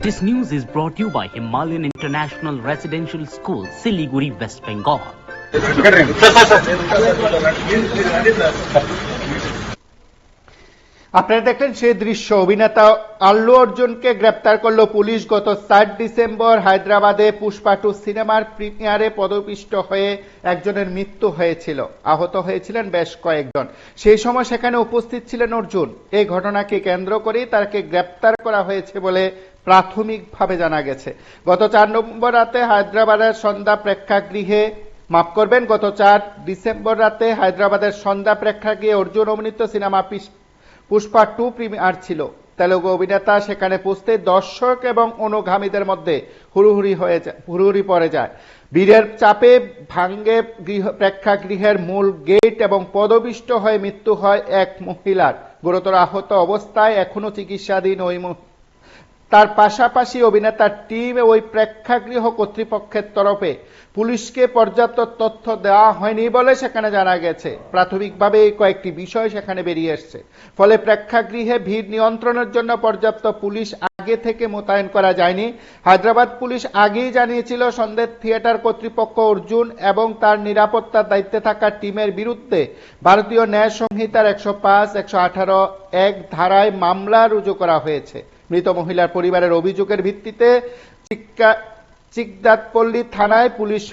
This news is brought to you by Himalayan International Residential School, Siliguri, West Bengal. আপনারা দেখলেন সেই দৃশ্য। অভিনেতা আল্লু অর্জুনকে গ্রেপ্তার করল পুলিশ। গত 4 ডিসেম্বর হায়দ্রাবাদে পুষ্পা 2 সিনেমার প্রিমিয়ারে পদপিষ্ট হয়ে একজনের মৃত্যু হয়েছিল, আহত হয়েছিলেন বেশ কয়েকজন। সেই সময় সেখানে উপস্থিত ছিলেন অর্জুন। এই ঘটনাকে কেন্দ্র করে তাকে গ্রেপ্তার করা হয়েছে বলে প্রাথমিকভাবে জানা গেছে। গত 4 নভেম্বর রাতে হায়দ্রাবাদের সন্ধ্যা প্রেক্ষাগৃহে গত 4 ডিসেম্বর রাতে হায়দ্রাবাদের সন্ধ্যা প্রেক্ষাগৃহে অর্জুন অভিনীত সিনেমা পুষ্পা 2 প্রিমিয়ার ছিল। তেলুগু অভিনেতা সেখানে পৌঁছতে দর্শক এবং অনুগামীদের মধ্যে হুড়োহুড়ি পড়ে যায়। ভিড়ের চাপে ভাঙ্গে প্রেক্ষাগৃহের মূল গেট এবং পদপিষ্ট হয়ে মৃত্যু হয় এক মহিলার। গুরুতর আহত অবস্থায় এখনো চিকিৎসাধীন ওই তার পাশাপাশি অভিনেতার টিম ওই প্রেক্ষাগৃহ কর্তৃপক্ষের তরফে পুলিশকে পর্যাপ্ত তথ্য দেওয়া হয়নি বলে সেখানে জানা গেছে। প্রাথমিকভাবে কয়েকটি বিষয় সেখানে বেরিয়ে এসছে। ফলে প্রেক্ষাগৃহে ভিড় নিয়ন্ত্রণের জন্য পর্যাপ্ত পুলিশ আগে থেকে মোতায়েন করা যায়নি। হায়দ্রাবাদ পুলিশ আগেই জানিয়েছিল সন্দেহ থিয়েটার কর্তৃপক্ষ অর্জুন এবং তার নিরাপত্তার দায়িত্বে থাকা টিমের বিরুদ্ধে ভারতীয় ন্যায় সংহিতার 105, 118 এক ধারায় মামলা রুজু করা হয়েছে। মৃত মহিলার পরিবারের অভিযোগের ভিত্তিতে চিকদাতপল্লী থানায় পুলিশ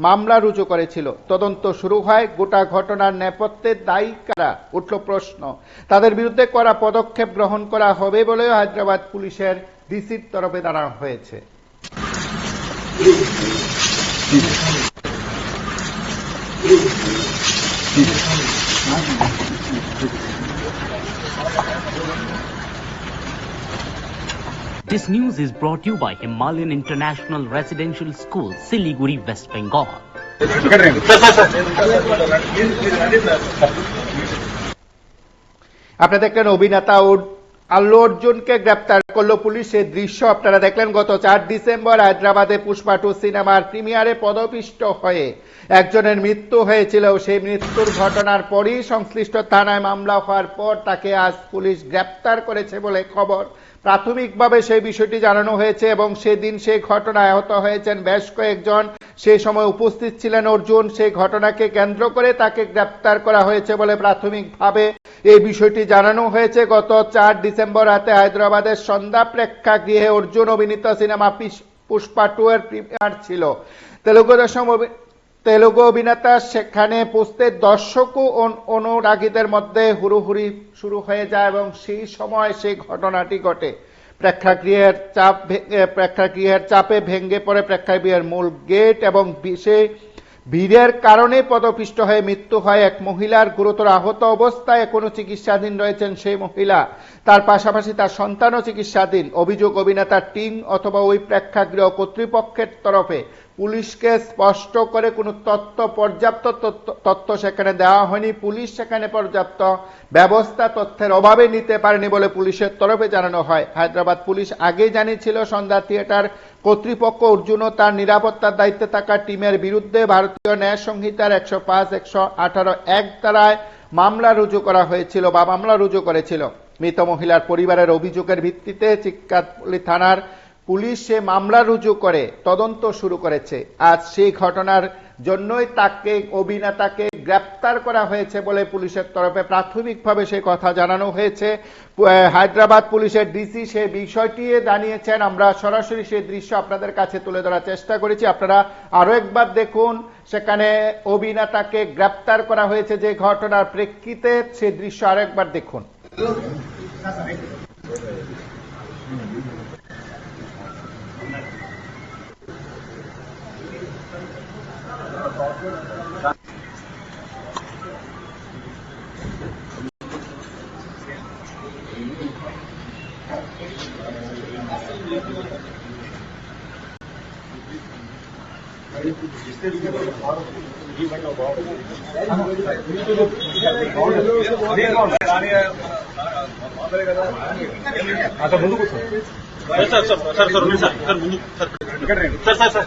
মামলা রুজু করেছিল। তদন্ত শুরু হয়। গোটা ঘটনার নেপথ্যে দায়ী কারা উঠল প্রশ্ন। তাদের বিরুদ্ধে কড়া পদক্ষেপ গ্রহণ করা হবে বলেও হায়দ্রাবাদ পুলিশের ডিসির তরফে জানানো হয়েছে। This news is brought to you by Himalayan International Residential School, Siliguri, West Bengal. আপনারা দেখলেন অভিনেতা আল্লু অর্জুনকে গ্রেপ্তার করলো পুলিশ। এই দৃশ্য আপনারা দেখলেন। গত 4 ডিসেম্বর হায়দ্রাবাদে পুষ্পা 2 সিনেমার প্রিমিয়ারে পদপিষ্ট হয়ে একজনের মৃত্যু হয়েছিল। সেই মৃত্যুর ঘটনার পরই সংশ্লিষ্ট থানায় মামলা হওয়ার পর তাকে আজ পুলিশ গ্রেপ্তার করেছে বলে খবর। প্রাথমিকভাবে সেই বিষয়টি জানানো হয়েছে এবং সেদিন সেই ঘটনায় আহত হয়েছেন বেশ কয়েকজন। সেই সময় উপস্থিত ছিলেন অর্জুন। সেই ঘটনাকে কেন্দ্র করে তাকে গ্রেপ্তার করা হয়েছে বলে প্রাথমিকভাবে এই বিষয়টি জানানো হয়েছে। গত 4 ডিসেম্বর রাতে হায়দ্রাবাদের সন্ধ্যা প্রেক্ষাগৃহে অর্জুন অভিনীত সিনেমা পুষ্পা 2 এর প্রিমিয়ার ছিল। তেলুগু অভিনেতা সেখানে পৌঁছতে দর্শক ও অনুরাগীদের মধ্যে হুড়োহুড়ি শুরু হয়ে যায় এবং সেই সময় সেই ঘটনাটি ঘটে। প্রেক্ষাগৃহের চাপে ভেঙে পড়ে প্রেক্ষাগৃহের মূল গেট এবং ভিড়ের কারণে পদপিষ্ট হয়ে মৃত্যু হয় এক মহিলার। গুরুতর আহত অবস্থায় এখনো চিকিৎসাধীন রয়েছেন সেই মহিলা। তার পাশাপাশি তার সন্তানও চিকিৎসাধীন। অভিযোগ অভিনেতার টিম অথবা ওই প্রেক্ষাগৃহ কর্তৃপক্ষের তরফে পুলিশকে স্পষ্ট করে কোনো পর্যাপ্ত তথ্য সেখানে দেওয়া হয়নি। পুলিশ সেখানে পর্যাপ্ত ব্যবস্থা তথ্যের অভাবে নিতে পারেনি বলে পুলিশের তরফে জানানো হয়। হায়দ্রাবাদ পুলিশ আগেই জানিয়েছিল সন্ধ্যা থিয়েটার কর্তৃপক্ষ অর্জুন ও তার নিরাপত্তার দায়িত্বে থাকা টিমের বিরুদ্ধে ভারতীয় ন্যায় সংহিতার 105, 118 এক ধারায় মামলা রুজু করেছিল। মৃত মহিলার পরিবারের অভিযোগের ভিত্তিতে চিকদাতপল্লী থানার পুলিশ সে মামলা রুজু করে তদন্ত শুরু করেছে। আজ সেই ঘটনার জন্যই অভিনেতাকে গ্রেপ্তার করা হয়েছে বলে পুলিশের তরফে প্রাথমিকভাবে সেই কথা জানানো হয়েছে। হায়দ্রাবাদ পুলিশের ডিসি সেই বিষয়টি জানিয়েছেন। আমরা সরাসরি সেই দৃশ্য আপনাদের কাছে তুলে ধরার চেষ্টা করেছি। আপনারা আরো একবার দেখুন। সেখানে অভিনেতাকে গ্রেপ্তার করা হয়েছে যে ঘটনার প্রেক্ষিতে, সেই দৃশ্য আরো একবার দেখুন। अच्छा ముందు కూర్చోండి సార్ సార్ సార్ సార్ ఉంది సార్ సార్ ముందు సార్ ఇక్కడ రండి సార్ సార్ సార్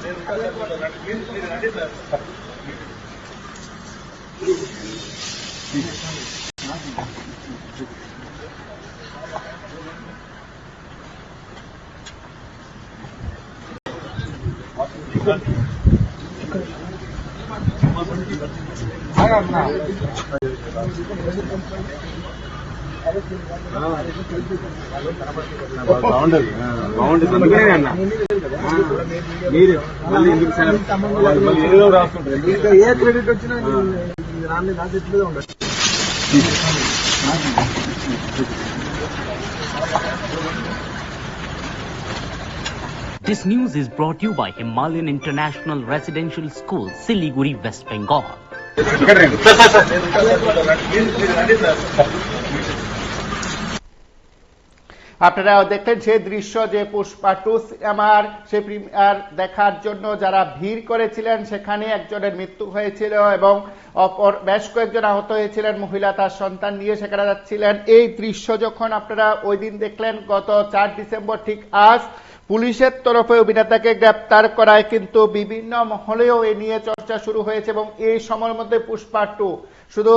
బాగుండదు బాగుంటుంది అందుకనే అన్న మీరు మళ్ళీ ఎందుకు సార్ మళ్ళీ ఏదో రాసుకుంటారు ఏ క్రెడిట్ వచ్చినా నా చెట్లుగా ఉండదు. This news is brought to you by Himalayan International Residential School, Siliguri, West Bengal. আপনারা দেখলেন সেই দৃশ্য যে পুষ্পা 2 সিনেমার সেই প্রিমিয়ার দেখার জন্য যারা ভিড় করেছিলেন সেখানে একজনের মৃত্যু হয়েছিল এবং অপর বেশ কয়েকজন আহত হয়েছিলেন। মহিলা তার সন্তান নিয়ে সেখানে যাচ্ছিলেন। এই দৃশ্য যখন আপনারা ওই দিন দেখলেন, গত 4 ডিসেম্বর ঠিক আজ পুলিশের তরফে অভিনেতাকে গ্রেপ্তার করায় কিন্তু বিভিন্ন মহলেও এ নিয়ে চর্চা শুরু হয়েছে এবং এই সময়ের মধ্যে পুষ্পা 2 শুধু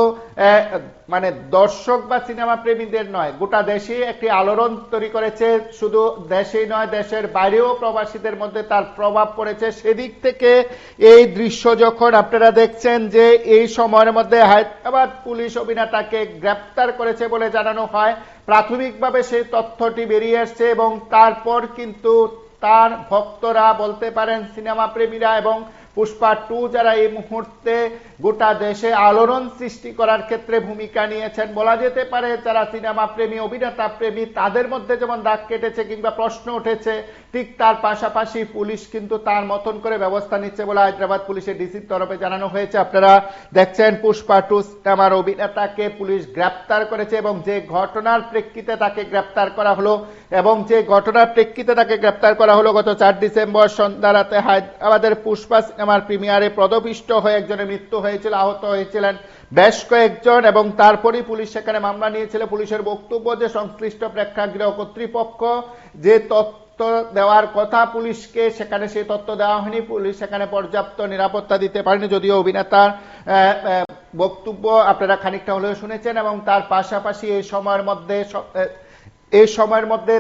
মানে দর্শক বা সিনেমা প্রেমীদের নয়, গোটা দেশে একটি আলোড়ন তৈরি করেছে। শুধু দেশেই নয়, দেশের বাইরেও প্রবাসীদের মধ্যে তার প্রভাব পড়েছে। সেদিক থেকে এই দৃশ্য যখন আপনারা দেখছেন যে এই সময়ের মধ্যে হায়দ্রাবাদ পুলিশ অভিনেতাকে গ্রেপ্তার করেছে বলে জানানো হয়। প্রাথমিকভাবে সেই তথ্যটি বেরিয়ে আসছে এবং তারপর কিন্তু তার ভক্তরা বলতে পারেন, সিনেমা প্রেমীরা এবং পুষ্পা 2 যারা এই মুহূর্তে গোটা দেশে আলোড়ন সৃষ্টি করার ক্ষেত্রে ভূমিকা নিয়েছেন, বলা যেতে পারে যারা সিনেমা প্রেমী, অভিনেতা প্রেমী, তাদের মধ্যে যেমন দাগ কেটেছে কিংবা প্রশ্ন উঠেছে, ঠিক তার পাশাপাশি পুলিশ কিন্তু তার মতন করে ব্যবস্থা নিচ্ছে বলে হায়দ্রাবাদ পুলিশের ডিসির তরফে জানানো হয়েছে। আপনারা দেখছেন পুষ্পা 2 সিনেমার অভিনেতাকে পুলিশ গ্রেপ্তার করেছে এবং যে ঘটনার প্রেক্ষিতে তাকে গ্রেপ্তার করা হলো গত 4 ডিসেম্বর সন্ধ্যা রাতে হায়দ্রাবাদের পুষ্পা সিনেমার প্রিমিয়ারে পদপিষ্ট হয়ে একজনের মৃত্যু হয়েছিল, আহত হয়েছিলেন বেশ কয়েকজন এবং তারপরই পুলিশ সেখানে মামলা নিয়েছিল। পুলিশের বক্তব্য যে সংশ্লিষ্ট প্রেক্ষাগৃহ কর্তৃপক্ষ যে তথ্য দেওয়ার কথা পুলিশকে, সেখানে সেই তথ্য দেওয়া হয়নি। পুলিশ সেখানে পর্যাপ্ত নিরাপত্তা দিতে পারেনি, যদিও অভিনেতার বক্তব্য আপনারা খানিকটা হলেও শুনেছেন। এবং তার পাশাপাশি এই সময়ের মধ্যে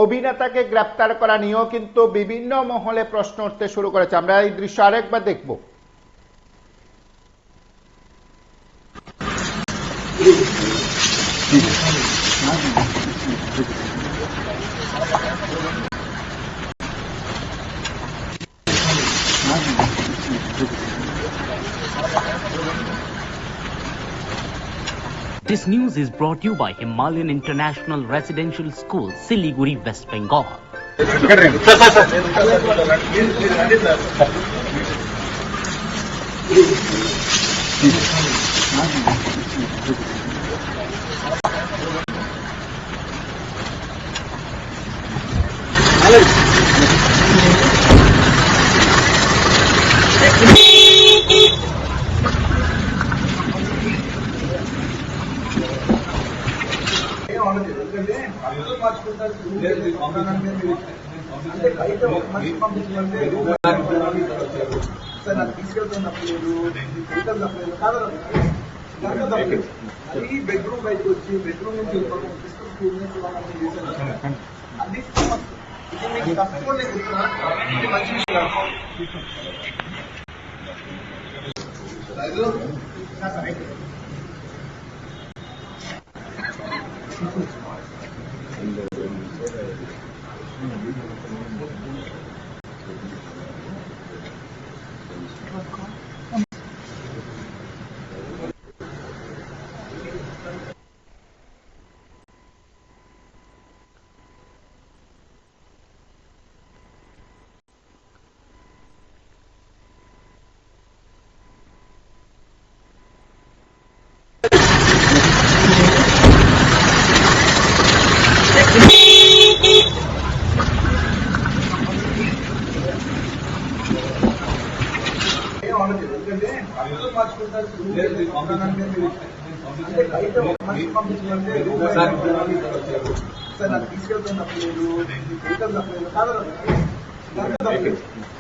অভিনেতাকে গ্রেপ্তার করা নিয়েও কিন্তু বিভিন্ন মহলে প্রশ্ন উঠতে শুরু করেছে। আমরা এই দৃশ্য আরেকবার দেখব। This news is brought to you by Himalayan International Residential School, Siliguri, West Bengal. Bedroom బయటకు వచ్చి బెడ్రూమ్ నుంచి స్కూల్ నుంచి అది మీకు తప్పకుండా చెప్తున్నా, మంచి అంటే సార్ నాకు తీసుకెళ్తాను తప్పలేదు, వెహికల్ తప్పలేదు కాదు.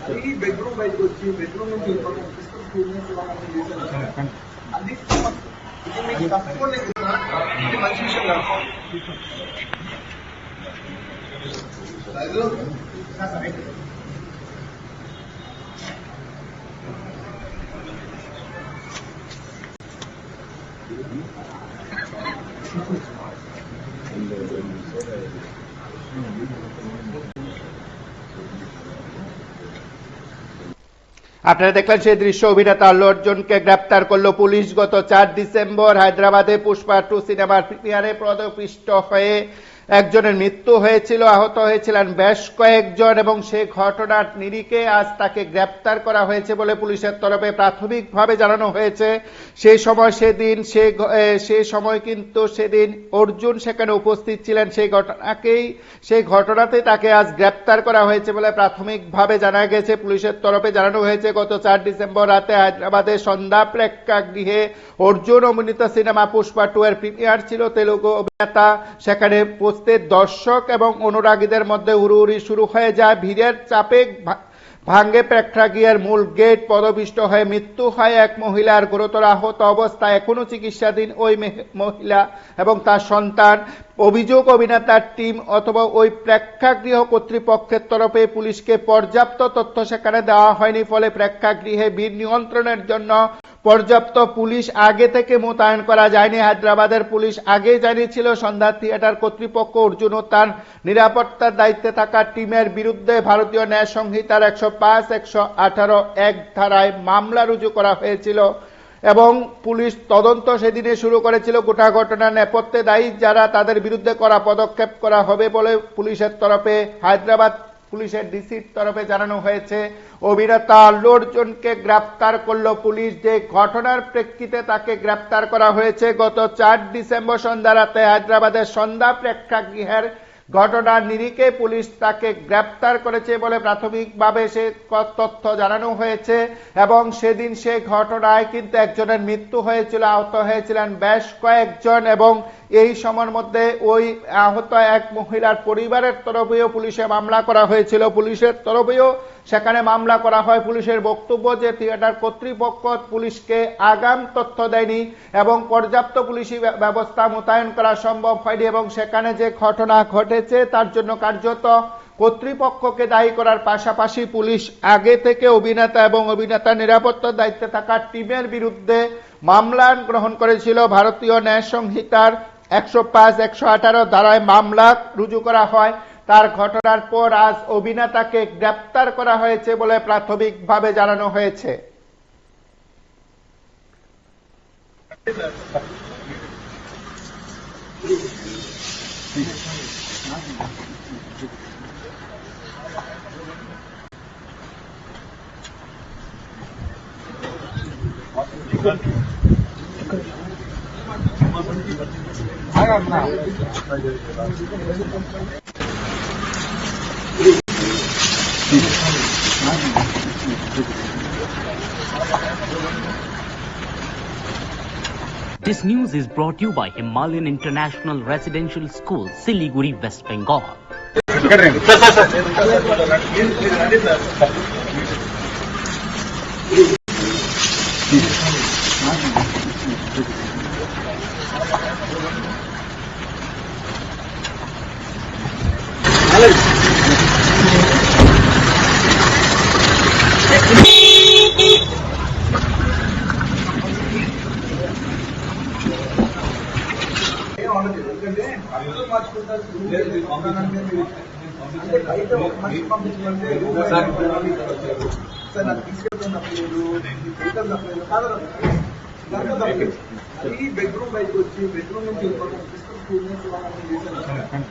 అది బెడ్రూమ్ బయటకు వచ్చి బెడ్రూమ్ నుంచి స్టూడెంట్స్ చేశాను. అది ఇది మీకు తప్పకుండా ఇది మంచి విషయం కాదు. আপনারা দেখলেন সেই দৃশ্য। অভিনেতা আল্লু অর্জুনকে গ্রেপ্তার করলো পুলিশ। গত 4 ডিসেম্বর হায়দ্রাবাদে পুষ্পা 2 সিনেমার প্রিমিয়ারে পদপিষ্ট হয়ে একজনের মৃত্যু হয়েছিল, আহত হয়েছিলেন বেশ কয়েকজন এবং সেই ঘটনার নিরিখে আজ তাকে গ্রেপ্তার করা হয়েছে বলে পুলিশের তরফে প্রাথমিকভাবে জানানো হয়েছে। সেই সময় কিন্তু সেদিন অর্জুন সেখানে উপস্থিত ছিলেন। সেই ঘটনাতেই তাকে আজ গ্রেপ্তার করা হয়েছে বলে প্রাথমিকভাবে জানা গেছে। পুলিশের তরফে জানানো হয়েছে গত 4 ডিসেম্বর রাতে হায়দ্রাবাদের সন্ধ্যা প্রেক্ষাগৃহে অর্জুন অভিনীত সিনেমা পুষ্পা 2 এর প্রিমিয়ার ছিল। তেলুগু অভিনেতা সেখানে দর্শক এবং অনুরাগীদের মধ্যে হুড়োহুড়ি শুরু হয়ে যায়। ভিড়ের চাপে ভাঙ্গে প্রেক্ষাগৃহের মূল গেট, পদপিষ্ট হয়ে মৃত্যু হয় এক মহিলার। গুরুতর আহত অবস্থায় এখনো চিকিৎসাধীন ওই মহিলা এবং তার সন্তান। অভিযোগ, অভিনেতার টিম অথবা ওই প্রেক্ষাগৃহ কর্তৃপক্ষের তরফে পুলিশকে পর্যাপ্ত তথ্য সেখানে দেওয়া হয়নি, ফলে প্রেক্ষাগৃহে ভিড় নিয়ন্ত্রণের জন্য পর্যাপ্ত পুলিশ আগে থেকে মোতায়েন করা যায়নি। হায়দ্রাবাদের পুলিশ আগে জানিয়েছিল সন্ধ্যা থিয়েটার কর্তৃপক্ষ অর্জুন ও তার নিরাপত্তার দায়িত্বে থাকা টিমের বিরুদ্ধে ভারতীয় ন্যায় সংহিতার 105, 118 এক ধারায় মামলা রুজু করা হয়েছিল এবং পুলিশ তদন্ত সেদিনে শুরু করেছিল। গোটা ঘটনার নেপথ্যে দায়ী যারা তাদের বিরুদ্ধে কড়া পদক্ষেপ করা হবে বলে পুলিশের তরফে হায়দ্রাবাদ পুলিশের ডিসির তরফে জানানো হয়েছে। অভিনেতা আল্লু অর্জুনকে গ্রেপ্তার করলো পুলিশ। যে ঘটনার প্রেক্ষিতে তাকে গ্রেপ্তার করা হয়েছে গত 4 ডিসেম্বর সন্ধ্যা রাতে হায়দ্রাবাদের সন্ধ্যা প্রেক্ষাগৃহের ঘটনার নিরিখে পুলিশ তাকে গ্রেপ্তার করেছে বলে প্রাথমিকভাবে সে তথ্য জানানো হয়েছে এবং সেদিন সে ঘটনায় কিন্তু একজনের মৃত্যু হয়েছিল, আহত হয়েছিলেন বেশ কয়েকজন এবং এই সময়ের মধ্যে ওই আহত এক মহিলার পরিবারের তরফেও পুলিশে মামলা করা হয়েছিল। পুলিশের তরফেও সেখানে মামলা করা হয়। পুলিশের বক্তব্য যে থিয়েটার কর্তৃপক্ষ পুলিশকে আগাম তথ্য দেয়নি এবং পর্যাপ্ত পুলিশি ব্যবস্থা মোতায়েন করা সম্ভব হয়নি এবং সেখানে যে ঘটনা ঘটেছে তার জন্য কার্যত কর্তৃপক্ষকে দায়ী করার পাশাপাশি পুলিশ আগে থেকে অভিনেতা এবং অভিনেতার নিরাপত্তার দায়িত্বে থাকা টিমের বিরুদ্ধে মামলা গ্রহণ করেছিল। ভারতীয় ন্যায় সংহিতার 105, 118 ধারায় মামলা রুজু করা হয়। তার ঘটনার পর আজ অভিনেতাকে গ্রেপ্তার করা হয়েছে বলে প্রাথমিকভাবে জানানো হয়েছে। This news is brought to you by Himalayan International Residential School, Siliguri, West Bengal. ఎందుకంటే అర్థం మార్చుకుంటారు అంటే బయట ఒక మనిషి పంపించమంటే సార్ నాకు తీసుకెళ్తాను తప్పలేదు, వెహికల్ తప్పలేదు కాదు. అది బెడ్రూమ్ బయటకు వచ్చి బెడ్రూమ్ నుంచి స్టూడెంట్స్ చేశాను.